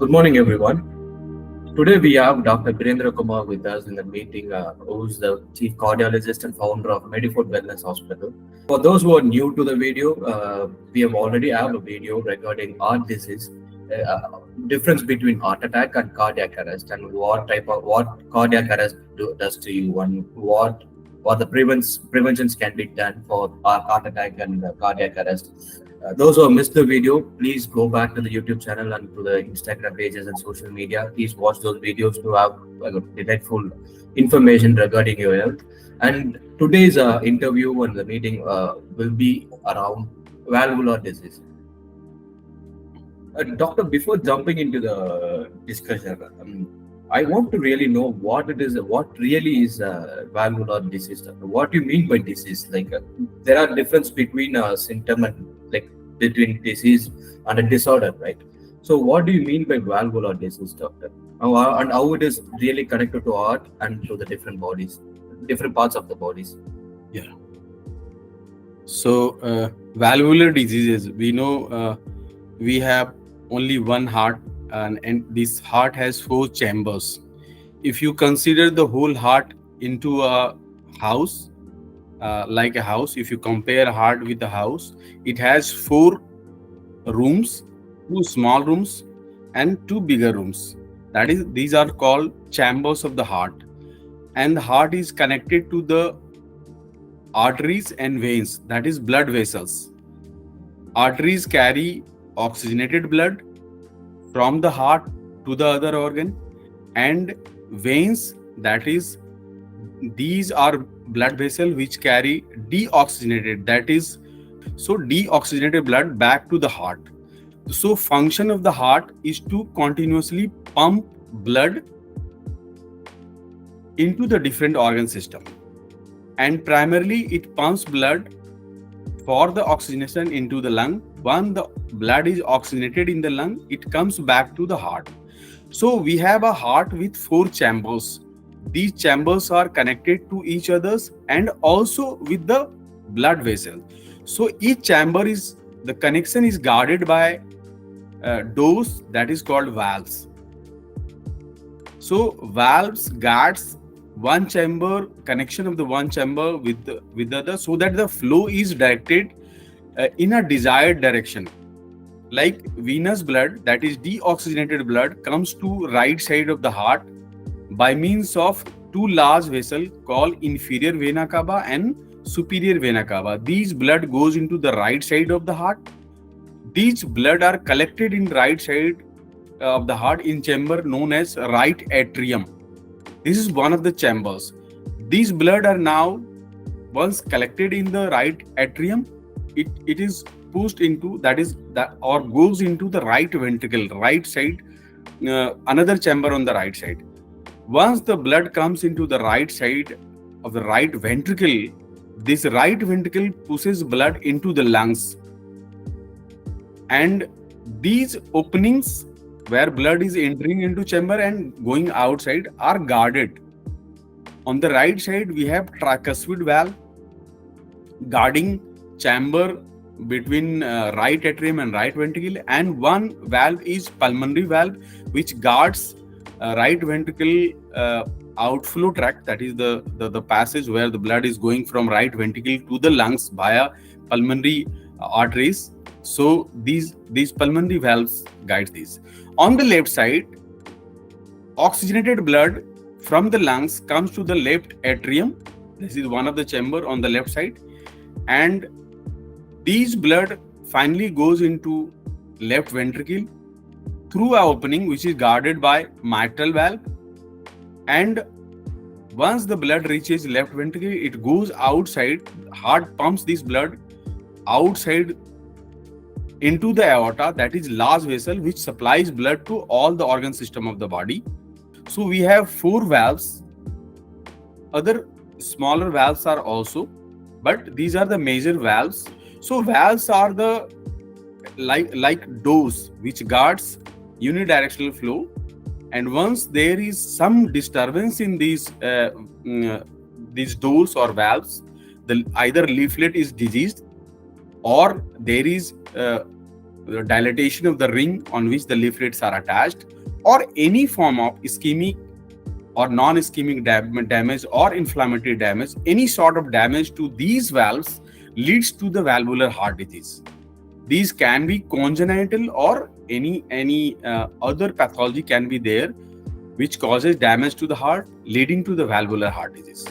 Good morning, everyone. Today we have Dr. Birendra Kumar with us in the meeting, who's the Chief Cardiologist and founder of Medifort Wellness Hospital. For those who are new to the video, we have already have a video regarding heart disease, difference between heart attack and cardiac arrest, and what cardiac arrest does to you, and what the preventions can be done for heart attack and cardiac arrest. Those who have missed the video, please go back to the YouTube channel and to the Instagram pages and social media. Please watch those videos to have delightful information regarding your health. And today's interview and the meeting will be around valvular disease. Doctor, before jumping into the discussion, I want to really know what it is, what really is valvular disease. Doctor. What do you mean by disease? There are difference between a symptom and between disease and a disorder, right? So, what do you mean by valvular disease, doctor? And how it is really connected to heart and to the different bodies, different parts of the bodies? Yeah. So, valvular diseases, we know we have only one heart, and this heart has 4 chambers. If you consider the whole heart into a house, like a house, if you compare heart with a house, it has 4 rooms, 2 small rooms and 2 bigger rooms. That is, these are called chambers of the heart. And the heart is connected to the arteries and veins, that is blood vessels. Arteries carry oxygenated blood from the heart to the other organ, and veins, that is, these are blood vessels which carry deoxygenated, that is, so deoxygenated blood back to the heart. So function of the heart is to continuously pump blood into the different organ system, and primarily it pumps blood for the oxygenation into the lung. When the blood is oxygenated in the lung, it comes back to the heart. So we have a heart with 4 chambers. These chambers are connected to each others and also with the blood vessel. So each chamber is, the connection is guarded by doors, that is called valves. So valves guards one chamber, connection of the one chamber with the other, so that the flow is directed in a desired direction. Like venous blood, that is deoxygenated blood, comes to right side of the heart by means of 2 large vessels called inferior vena cava and superior vena cava. These blood goes into the right side of the heart. These blood are collected in right side of the heart in chamber known as right atrium. This is one of the chambers. These blood are now, once collected in the right atrium, it is pushed into, or goes into the right ventricle, right side, another chamber on the right side. Once the blood comes into the right side of the right ventricle, this right ventricle pushes blood into the lungs. And these openings where blood is entering into chamber and going outside are guarded. On the right side, we have tricuspid valve guarding chamber between right atrium and right ventricle, and one valve is pulmonary valve which guards right ventricle outflow tract, that is the passage where the blood is going from right ventricle to the lungs via pulmonary arteries. So these pulmonary valves guide these. On the left side, oxygenated blood from the lungs comes to the left atrium. This is one of the chamber on the left side, and these blood finally goes into left ventricle through an opening which is guarded by mitral valve. And once the blood reaches left ventricle, it goes outside. Heart pumps this blood outside into the aorta, that is large vessel which supplies blood to all the organ system of the body. So we have 4 valves. Other smaller valves are also, but these are the major valves. So valves are the like doors which guards unidirectional flow, and once there is some disturbance in these doors or valves, either leaflet is diseased, or there is dilatation of the ring on which the leaflets are attached, or any form of ischemic or non-ischemic damage or inflammatory damage, any sort of damage to these valves leads to the valvular heart disease. These can be congenital, or any other pathology can be there which causes damage to the heart, leading to the valvular heart disease.